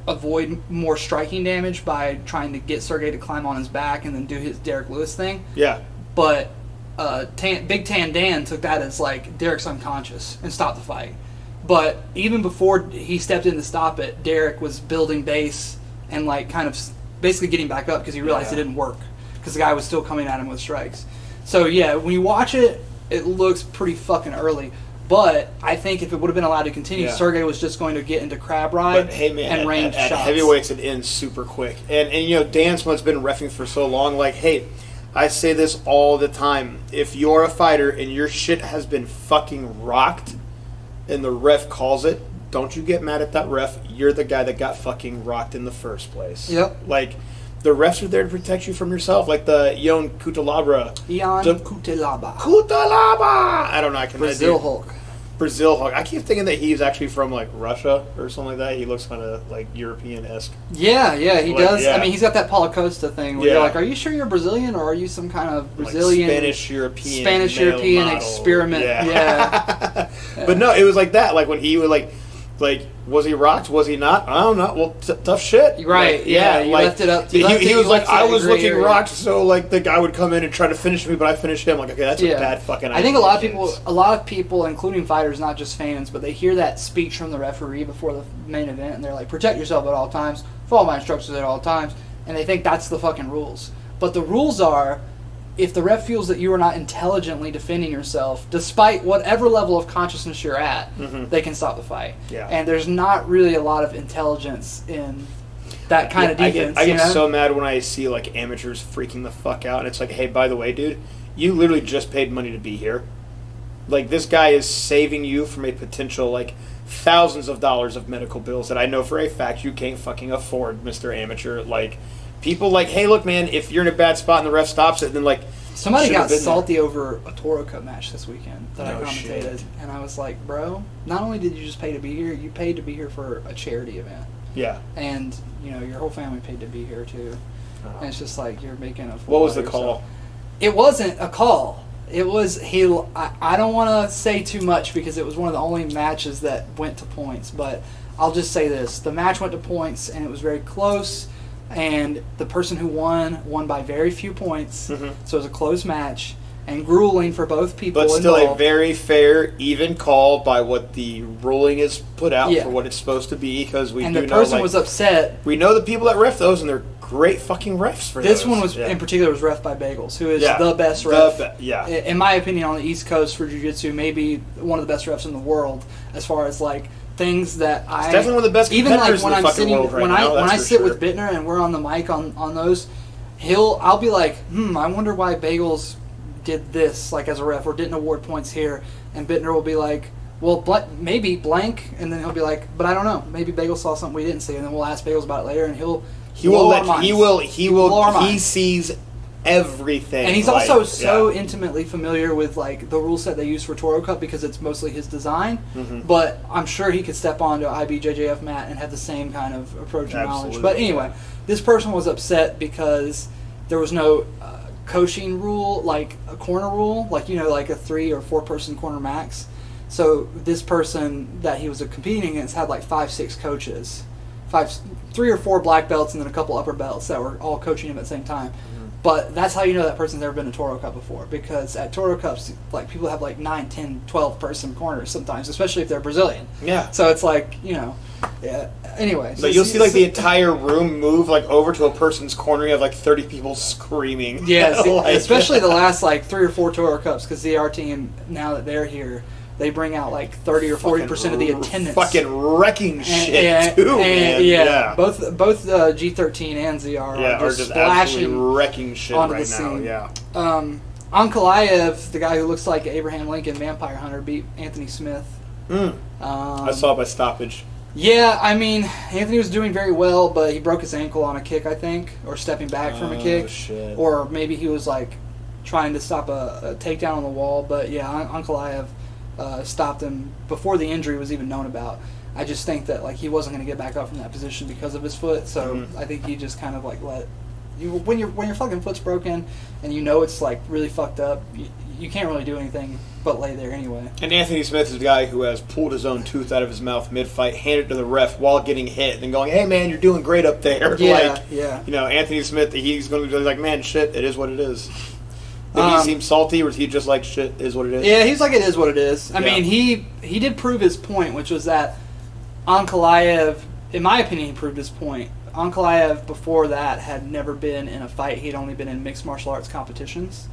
avoid more striking damage by trying to get Sergey to climb on his back and then do his Derek Lewis thing. Yeah. But Big Tan Dan took that as like Derek's unconscious and stopped the fight. But even before he stepped in to stop it, Derek was building base and like kind of basically getting back up because he realized it didn't work because the guy was still coming at him with strikes. So yeah, when you watch it, it looks pretty fucking early. But I think if it would have been allowed to continue, Sergey was just going to get into crab ride and range at shots. Heavyweights, it ends super quick. And you know, Dan's has been reffing for so long. Like, hey, I say this all the time. If you're a fighter and your shit has been fucking rocked and the ref calls it, don't you get mad at that ref. You're the guy that got fucking rocked in the first place. Yep. Like, the refs are there to protect you from yourself. Like the Ion Cutelaba. I don't know. I can Brazil Hulk. Brazil Hulk. I keep thinking that he's actually from like Russia or something like that. He looks kind of like European-esque. Yeah, he Like, does. yeah. I mean, he's got that Paulo Costa thing where you're like, are you sure you're Brazilian or are you some kind of Brazilian, like Spanish European model. experiment? Yeah. But no, it was like that. Like when he would like was he rocked? Was he not? I don't know. Well, tough shit. Right. Like, yeah. You like, left it up. He was like, I was looking area. rocked, so like the guy would come in and try to finish me, but I finished him. Like, okay, that's a bad fucking idea. I think a lot of people, including fighters, not just fans, but they hear that speech from the referee before the main event, and they're like, protect yourself at all times, follow my instructions at all times, and they think that's the fucking rules. But the rules are, if the ref feels that you are not intelligently defending yourself, despite whatever level of consciousness you're at, they can stop the fight. Yeah. And there's not really a lot of intelligence in that kind of defense. I get so mad when I see like amateurs freaking the fuck out, and it's like, hey, by the way, dude, you literally just paid money to be here. Like, this guy is saving you from a potential, like, thousands of dollars of medical bills that I know for a fact you can't fucking afford, Mr. Amateur. Like, people like, hey, look, man, if you're in a bad spot and the ref stops it, then, like, somebody got salty over a Toro Cup match this weekend that I commentated. Shit. And I was like, bro, not only did you just pay to be here, you paid to be here for a charity event. Yeah. And, you know, your whole family paid to be here, too. And it's just like, you're making a fool. What was the out of call? yourself. It wasn't a call. It was, I don't want to say too much because it was one of the only matches that went to points, but I'll just say this. The match went to points, and it was very close, and the person who won by very few points, so it was a close match, and grueling for both people But still involved. a very fair, even call by what the ruling is put out for what it's supposed to be, because we and do the know, person like, was upset. we know the people that ref those, and they're great fucking refs for This those. one was, in particular, was ref by Bagels, who is the best ref. In my opinion, on the East Coast for Jiu-Jitsu, maybe one of the best refs in the world, as far as, like, things that It's definitely one of the best even like competitors when in the I'm fucking sitting world right when now, I that's for sit sure. with Bittner and we're on the mic on those, I'll be like, I wonder why Bagels did this, like, as a ref, or didn't award points here, and Bittner will be like, well, maybe blank, and then he'll be like, but I don't know, maybe Bagels saw something we didn't see, and then we'll ask Bagels about it later, and he sees everything, and he's also so intimately familiar with, like, the rule set they use for Toro Cup because it's mostly his design. But I'm sure he could step onto IBJJF mat and have the same kind of approach and knowledge. But anyway, this person was upset because there was no coaching rule, like a corner rule, like, you know, like a 3 or 4 person corner max. So this person that he was competing against had like 5-6 coaches, 3 or 4 black belts, and then a couple upper belts that were all coaching him at the same time. But that's how you know that person's never been to Toro Cup before, because at Toro Cups, like, people have like 9, 10, 12 person corners sometimes, especially if they're Brazilian. Yeah. So it's like, you know, anyway. Like, you'll see, like, the entire room move, like, over to a person's corner. You have, like, 30 people screaming. Yeah, like, especially the last, like, 3 or 4 Toro Cups, because the ZR team, now that they're here, they bring out like 30 or 40% of the attendance. Fucking wrecking shit, too, man. Yeah. Both G13 and ZR are just splashing wrecking shit onto right the now. scene. Yeah. Ankalaev, the guy who looks like Abraham Lincoln, Vampire Hunter, beat Anthony Smith. I saw it by stoppage. Yeah, I mean, Anthony was doing very well, but he broke his ankle on a kick, I think, or stepping back from a kick. Shit. Or maybe he was like trying to stop a takedown on the wall. But yeah, Ankalaev stopped him before the injury was even known about. I just think that, like, he wasn't going to get back up from that position because of his foot. So I think he just kind of like when your fucking foot's broken and you know it's like really fucked up, you can't really do anything but lay there anyway. And Anthony Smith is the guy who has pulled his own tooth out of his mouth mid-fight, handed it to the ref while getting hit, and going, "Hey man, you're doing great up there." Yeah, You know, Anthony Smith, he's going to be like, "Man, shit, it is what it is." Did he seem salty, or is he just like, shit is what it is? Yeah, he's like, it is what it is. I mean, he did prove his point, which was that Ankalaev, in my opinion, he proved his point. Ankalaev, before that, had never been in a fight. He'd only been in mixed martial arts competitions.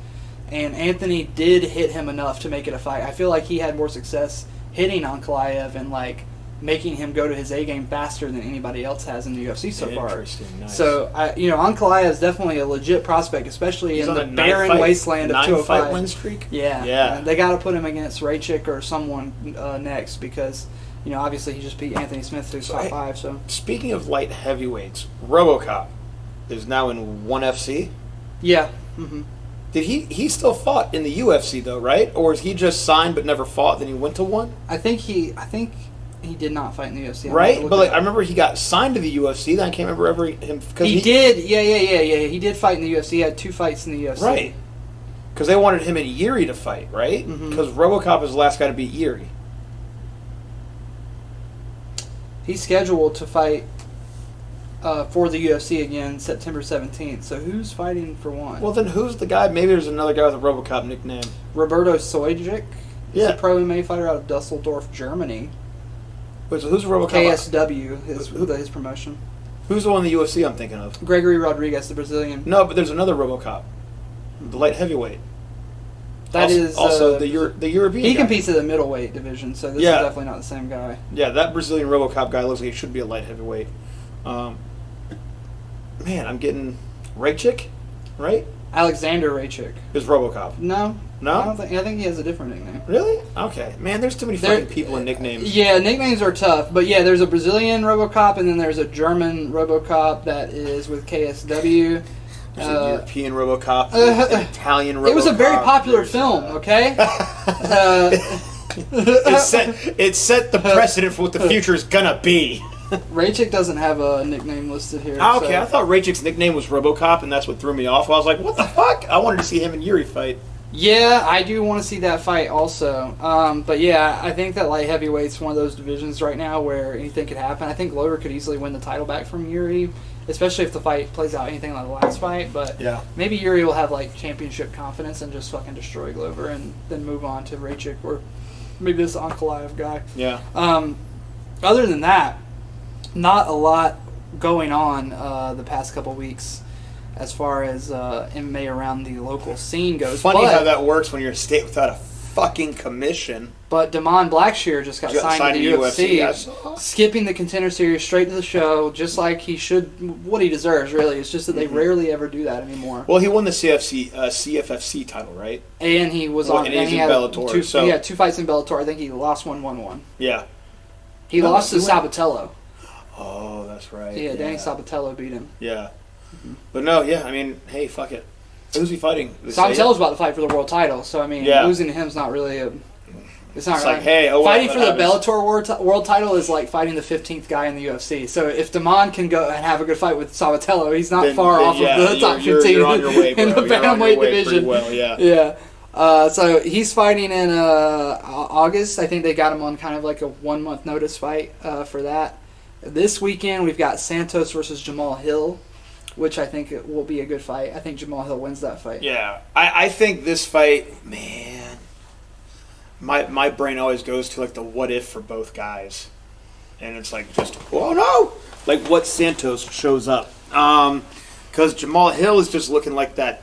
And Anthony did hit him enough to make it a fight. I feel like he had more success hitting Ankalaev and, like, making him go to his A game faster than anybody else has in the UFC so far. Interesting, nice. So, Ankalaev is definitely a legit prospect, especially in the barren wasteland of 205. 9-fight win streak? Yeah. They got to put him against Raychick or someone next because, obviously he just beat Anthony Smith to top 5. So speaking of light heavyweights, RoboCop is now in ONE FC. Yeah. Did he still fought in the UFC though, right? Or is he just signed but never fought? Then he went to ONE. I think he did not fight in the UFC. Right, but like I remember he got signed to the UFC. Then I can't remember him because he did. Yeah. He did fight in the UFC. He had 2 fights in the UFC. Right. Because they wanted him and Yuri to fight, right? Because RoboCop is the last guy to beat Yuri. He's scheduled to fight for the UFC again September 17th. So who's fighting for ONE? Well, then who's the guy? Maybe there's another guy with a RoboCop nickname. Roberto Sojcic. He's Yeah. a pro MMA fighter out of Dusseldorf, Germany. Wait, so who's RoboCop? KSW is his promotion. Who's the one in the UFC I'm thinking of? Gregory Rodriguez, the Brazilian. No, but there's another RoboCop. The light heavyweight. That is also the European He guy. competes at the middleweight division, so this is definitely not the same guy. Yeah, that Brazilian RoboCop guy looks like he should be a light heavyweight. Man, I'm getting Raychick, right? Alexander Raychick. Is RoboCop. No. No? I think he has a different nickname. Really? Okay. Man, there's too many fucking people and nicknames. Yeah, nicknames are tough. But yeah, there's a Brazilian RoboCop, and then there's a German RoboCop that is with KSW. There's a European RoboCop, an Italian RoboCop. It was a very popular film, okay? It set the precedent for what the future is gonna be. Raychick doesn't have a nickname listed here. Okay, so. I thought Raychick's nickname was RoboCop, and that's what threw me off. I was like, what the fuck? I wanted to see him and Yuri fight. Yeah, I do want to see that fight also. But yeah, I think that light heavyweight's one of those divisions right now where anything could happen. I think Glover could easily win the title back from Yuri, especially if the fight plays out anything like the last fight. But yeah, maybe Yuri will have like championship confidence and just fucking destroy Glover and then move on to Raychick or maybe this Ankalaev guy. Yeah. Other than that, not a lot going on the past couple weeks as far as MMA around the local scene goes. Funny how that works when you're a state without a fucking commission. But Damon Blackshear just got signed to the UFC, skipping the Contender Series straight to the show, just like he should, what he deserves, really. It's just that they rarely ever do that anymore. Well, he won the CFFC title, right? And he was on. And he's in Bellator. He had 2 fights in Bellator. I think he lost one, won one. Yeah. He lost to Sabatello. Oh, that's right. Yeah, Danny Sabatello beat him. Yeah. But no, yeah, I mean, hey, fuck it. Who's he fighting? Sabatello's about to fight for the world title, so I mean, losing to him's not really a... It's not like, hey, fighting for the Bellator world title is like fighting the 15th guy in the UFC. So if Damon can go and have a good fight with Sabatello, he's not far off of the top 15 you're on your way, in the bantamweight division. Well, yeah. Yeah. So he's fighting in August. I think they got him on kind of like a 1-month notice fight for that. This weekend we've got Santos versus Jamal Hill, which I think it will be a good fight. I think Jamal Hill wins that fight. Yeah. I think this fight, man, my brain always goes to like the what if for both guys. And it's like just, oh no! Like what Santos shows up. Because Jamal Hill is just looking like that.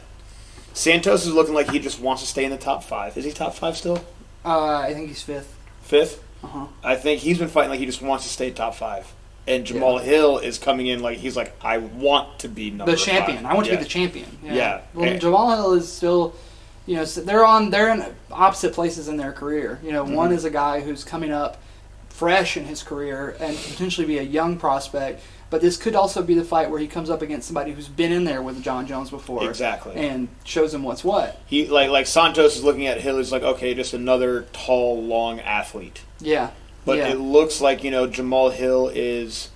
Santos is looking like he just wants to stay in the top 5. Is he top 5 still? I think he's 5th. 5th? Uh-huh. I think he's been fighting like he just wants to stay top 5. And Jamal Hill is coming in like he's like, I want to be number 5. The champion. I want to be the champion. Yeah. Well, Jamal Hill is still, you know, they're in opposite places in their career. You know, one is a guy who's coming up fresh in his career and potentially be a young prospect. But this could also be the fight where he comes up against somebody who's been in there with John Jones before. Exactly. And shows him what's what. He like Santos is looking at Hill, he's like, okay, just another tall, long athlete. Yeah. But it looks like, you know, Jamal Hill is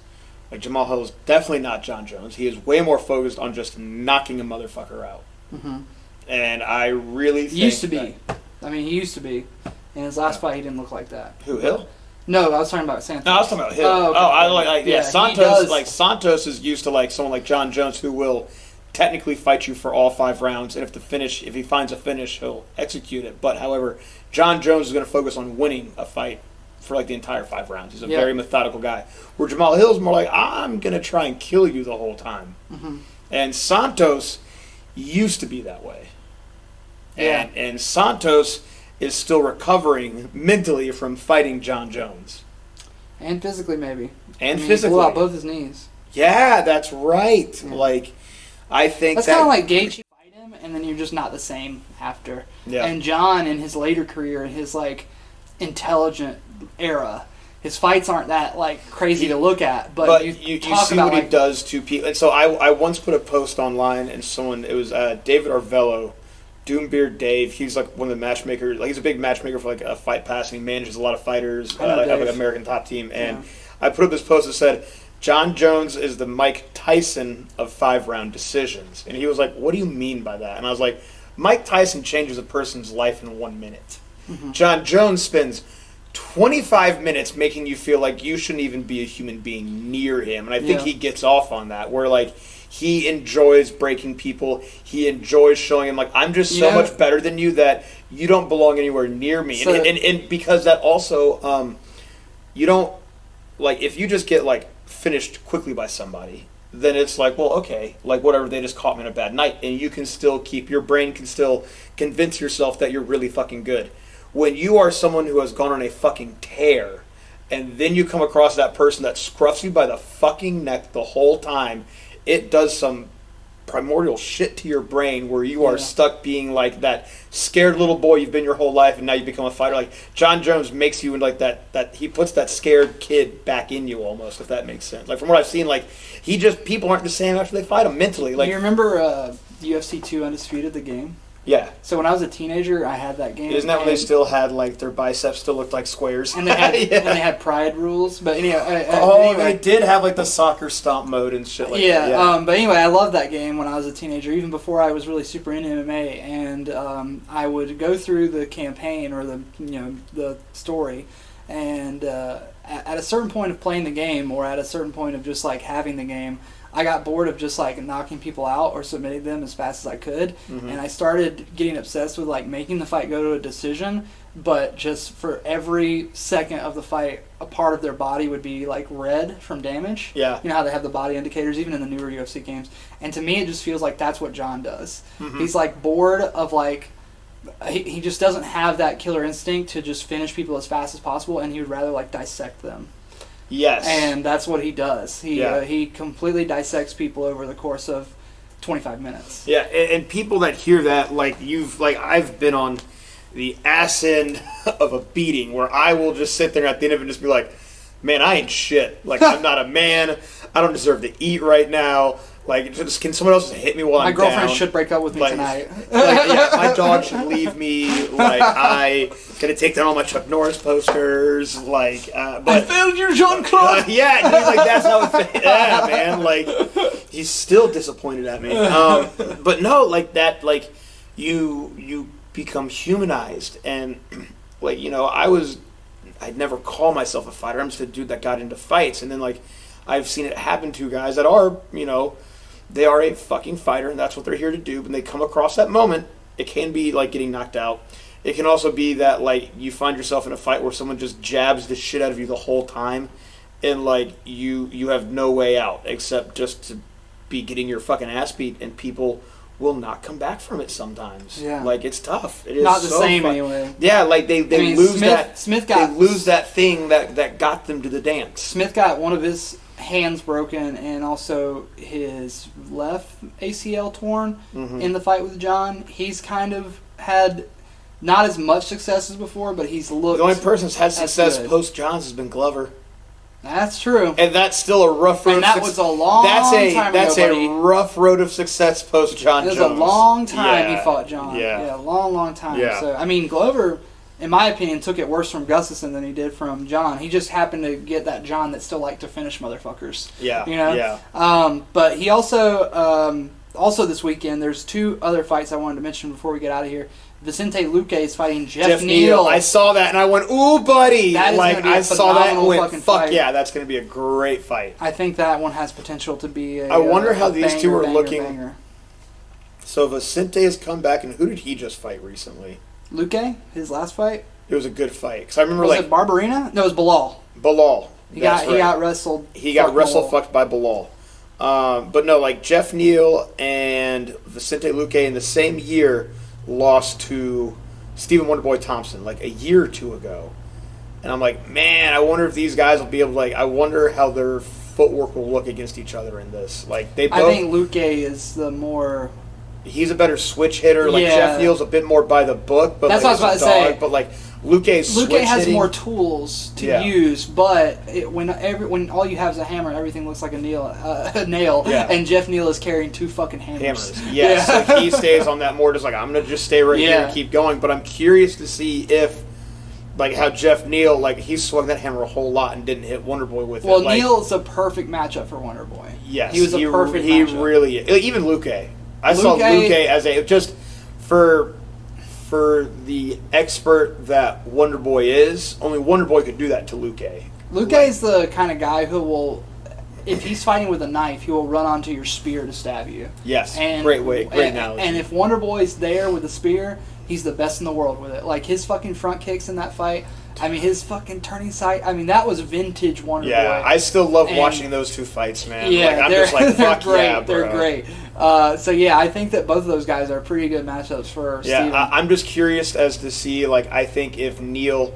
definitely not John Jones. He is way more focused on just knocking a motherfucker out. Mm-hmm. And I really think he used to be. I mean, he used to be. In his last fight, he didn't look like that. Who, Hill? No, I was talking about Santos. No, I was talking about Hill. Oh, okay. I like Santos. Like Santos is used to like someone like John Jones who will technically fight you for all 5 rounds, and if he finds a finish, he'll execute it. But however, John Jones is going to focus on winning a fight for like the entire 5 rounds. He's a very methodical guy. Where Jamal Hill's more like, I'm going to try and kill you the whole time. Mm-hmm. And Santos used to be that way. Yeah. And Santos is still recovering mentally from fighting John Jones. And physically, maybe. And physically. He blew out both his knees. Yeah, that's right. Yeah. Like, I think that's kind of like Gaethje. Fight him, and then you're just not the same after. Yeah. And John, in his later career, in his like intelligent era, his fights aren't that like crazy to look at. But you see what he does to people. And so I once put a post online, and it was David Arvello. Doombeard Dave, he's like one of the matchmakers. Like he's a big matchmaker for like a Fight Pass, and he manages a lot of fighters, like an American Top Team. And I put up this post that said, "John Jones is the Mike Tyson of 5-round decisions." And he was like, "What do you mean by that?" And I was like, "Mike Tyson changes a person's life in 1 minute. Mm-hmm. John Jones spends 25 minutes making you feel like you shouldn't even be a human being near him." And I think he gets off on that, where like he enjoys breaking people. He enjoys showing him like, I'm just so much better than you that you don't belong anywhere near me. So, and because that also, you don't, like, if you just get like finished quickly by somebody, then it's like, well, okay, like whatever, they just caught me on a bad night. And you can still your brain can still convince yourself that you're really fucking good. When you are someone who has gone on a fucking tear, and then you come across that person that scruffs you by the fucking neck the whole time, it does some primordial shit to your brain where you are stuck being like that scared little boy you've been your whole life, and now you become a fighter. Like John Jones makes you like that he puts that scared kid back in you almost, if that makes sense. Like from what I've seen, like people aren't the same after they fight him mentally. Like you remember UFC 2 Undisputed, the game? Yeah. So when I was a teenager, I had that game. Isn't that when they still had like their biceps still looked like squares? And they had and they had pride rules. But anyway, they did have like the soccer stomp mode and shit like that. Yeah. But anyway, I loved that game when I was a teenager, even before I was really super into MMA. And I would go through the campaign or the story, and at a certain point of playing the game, or at a certain point of just like having the game, I got bored of just like knocking people out or submitting them as fast as I could, and I started getting obsessed with like making the fight go to a decision, but just for every second of the fight, a part of their body would be like red from damage. Yeah. You know how they have the body indicators even in the newer UFC games, and to me it just feels like that's what John does. He's like bored of like he just doesn't have that killer instinct to just finish people as fast as possible, and he would rather like dissect them. Yes. And that's what he does. He completely dissects people over the course of 25 minutes. Yeah, and people that hear that, I've been on the ass end of a beating where I will just sit there at the end of it and just be like, man, I ain't shit. Like, I'm not a man. I don't deserve to eat right now. Like, just, can someone else hit me while I'm down? My girlfriend should break up with me tonight. My dog should leave me. Like, I gotta take down all my Chuck Norris posters. Like, but I failed you, Jean-Claude. Yeah, dude, like that's how it. Yeah, man. Like, he's still disappointed at me. But no, like that. Like, you become humanized, and like I'd never call myself a fighter. I'm just a dude that got into fights, and then like I've seen it happen to guys that are they are a fucking fighter, and that's what they're here to do. When they come across that moment, it can be like getting knocked out. It can also be that like you find yourself in a fight where someone just jabs the shit out of you the whole time, and like you have no way out except just to be getting your fucking ass beat, and people will not come back from it sometimes. Yeah. Like it's tough. It is not the so same fun. anyway. Yeah, like they lose Smith that thing that got them to the dance. Smith got one of his hands broken and also his left ACL torn in the fight with John. He's kind of had not as much success as before, but he's looked. The only person who's had success good. Post Johns has been Glover. That's true. And that's still a rough road. And that was a long time ago, buddy. A rough road of success post John Jones. It was a long time he fought John. Yeah. A long time. Yeah. So, I mean, Glover, in my opinion, took it worse from Gustafsson than he did from John. He just happened to get that John that still liked to finish motherfuckers. Yeah. Yeah. But he also this weekend, there's two other fights I wanted to mention before we get out of here. Vicente Luque is fighting Jeff Neal. I saw that and I went, ooh, buddy. That is gonna be a saw that and went, fucking fuck fight. yeah, that's going to be a great fight. I think that one has potential to be I wonder how these two are looking. Banger. So Vicente has come back, and who did he just fight recently? Luque, his last fight? It was a good fight. Because I remember was it Barberina? No, it was Bilal. Bilal. He got wrestled. He got fucked by Bilal. But no, like Jeff Neal and Vicente Luque in the same year lost to Stephen Wonderboy Thompson like a year or two ago. And I'm like, man, I wonder if these guys will be able to, I wonder how their footwork will look against each other in this. Like they both, I think Luque is the more... He's a better switch hitter. Like Jeff Neal's a bit more by the book, but that's like, what I was about to say. But like Luque has hitting, more tools to use, but when all you have is a hammer, everything looks like a nail. Yeah. And Jeff Neal is carrying two fucking hammers. Yes, like he stays on that more. Just like I'm gonna just stay right here and keep going. But I'm curious to see if, like, how Jeff Neal, like he swung that hammer a whole lot and didn't hit Wonderboy with it. Well, like, Neal's a perfect matchup for Wonderboy. Yes, he was a perfect. He matchup. really is. Even Luque. I saw Luque as a just for the expert that Wonderboy is. Only Wonderboy could do that to Luque. Luque is the kind of guy who will, if he's fighting with a knife, he will run onto your spear to stab you. Yes, great analogy. And if Wonderboy's there with the spear, he's the best in the world with it. Like his fucking front kicks in that fight. I mean, his fucking turning side. I mean, that was vintage Wonderboy. Yeah, I still love watching those two fights, man. Yeah, like, I'm just like, fuck great. yeah, bro. They're great. So yeah, I think that both of those guys are pretty good matchups for Steven. I'm just curious as to see, like, I think if Neal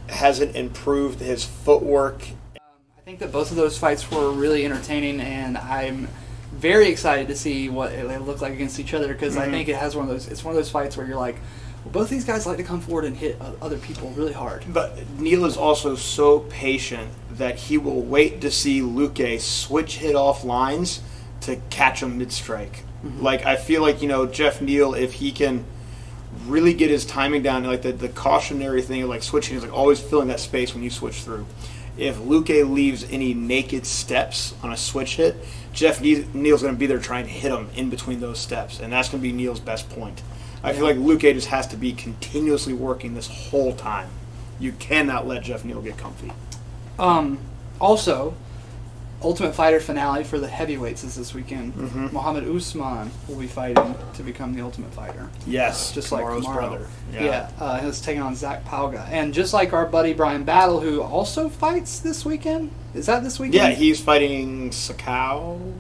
hasn't improved his footwork. I think that both of those fights were really entertaining, and I'm very excited to see what they look like against each other because Mm-hmm. I think it's one of those fights where you're like, well, both these guys like to come forward and hit other people really hard. But Neil is also so patient that he will wait to see Luque switch hit off lines to catch him mid-strike. Mm-hmm. Like, I feel like, Jeff Neal, if he can really get his timing down, like the cautionary thing of like switching is like always filling that space when you switch through. If Luque leaves any naked steps on a switch hit, Jeff Neal's going to be there trying to hit him in between those steps, and that's going to be Neal's best point. I feel like Luque just has to be continuously working this whole time. You cannot let Jeff Neal get comfy. Also, Ultimate Fighter finale for the heavyweights is this weekend. Mm-hmm. Mohammed Usman will be fighting to become the Ultimate Fighter. Yes, just tomorrow's like tomorrow. brother. Yeah, he's taking on Zach Pauga. And just like our buddy Brian Battle, who also fights this weekend. Is that this weekend? Yeah, he's fighting Sakao.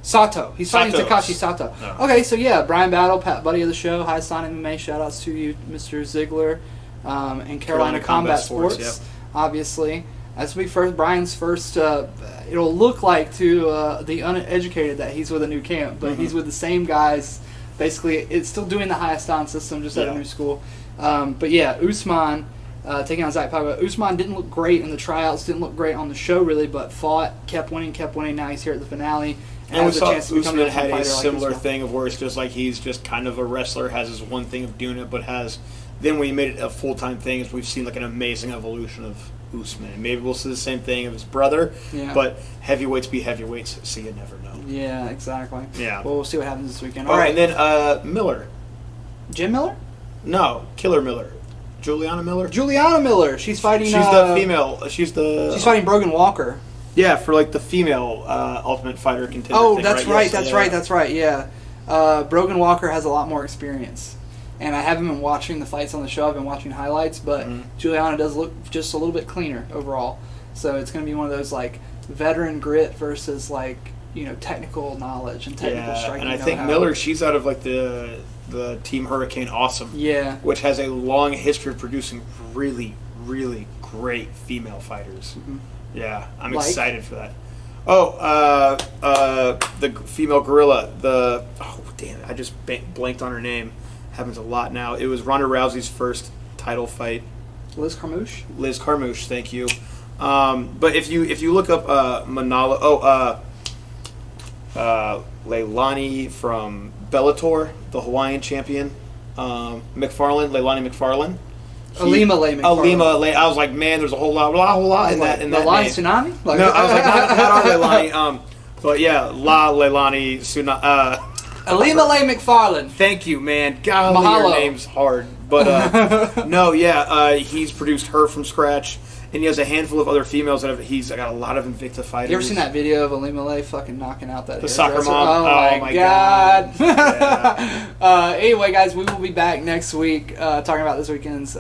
Sato. He's fighting Santos. Takashi Sato. No. Okay, so yeah, Brian Battle, buddy of the show, High Sign MMA. Shout outs to you, Mr. Ziegler, and Carolina Combat Sports. Yep. Obviously. This will be Brian's first. It'll look like to the uneducated that he's with a new camp, but he's with the same guys. Basically, it's still doing the highest on system, just at a new school. But yeah, Usman taking on Zach Pauga. Usman didn't look great in the tryouts, didn't look great on the show really, but fought, kept winning. Now he's here at the finale. And we has a saw chance to become Usman had a fighter similar like thing of where it's just like he's just kind of a wrestler, has his one thing of doing it, but then when he made it a full-time thing, is we've seen like an amazing evolution of Usman. Maybe we'll see the same thing of his brother, but heavyweights be heavyweights, so you never know. Yeah, exactly. Yeah. Well, we'll see what happens this weekend. All right, and then Miller. Jim Miller? No, Killer Miller. Juliana Miller? Juliana Miller. She's fighting... She's the female. She's fighting Brogan Walker. Yeah, for like the female Ultimate Fighter contender. Oh, thing, that's right. right. Yes, That's right. Yeah. Brogan Walker has a lot more experience. And I haven't been watching the fights on the show. I've been watching highlights, but Juliana does look just a little bit cleaner overall. So it's going to be one of those like veteran grit versus like technical knowledge and technical striking. And I think Miller, she's out of like the Team Hurricane Awesome. Yeah. Which has a long history of producing really, really great female fighters. Mm-hmm. Yeah, I'm excited for that. Oh, the female gorilla. Damn it! I just blanked on her name. Happens a lot now. It was Ronda Rousey's first title fight. Liz Carmouche. Liz Carmouche, thank you. But if you look up Manala, Leilani from Bellator, the Hawaiian champion, Leilani McFarlane. Alima Lay McFarlane. Alima Lay. I was like, man, there's a whole lot in that name. Leilani Tsunami? No, I was like, not our Leilani. But yeah, Leilani Tsunami. Alima Lay McFarlane. Thank you, man. Golly, Mahalo. your name's hard. But no, yeah, he's produced her from scratch, and he has a handful of other females that he's got a lot of Invicta fighters. You ever seen that video of Alima Lay fucking knocking out that the soccer hairdresser? mom? Oh my god. Yeah. Anyway, guys, we will be back next week talking about this weekend's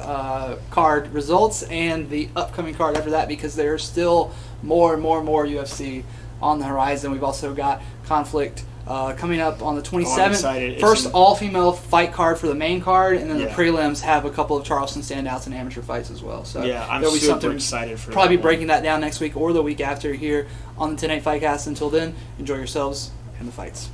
card results and the upcoming card after that because there's still more UFC on the horizon. We've also got Conflict coming up on the 27th. First all-female fight card for the main card, and then the prelims have a couple of Charleston standouts and amateur fights as well. So yeah, I'm there'll be super excited for probably that breaking that down next week or the week after here on the 10-8 Fightcast. Until then, enjoy yourselves and the fights.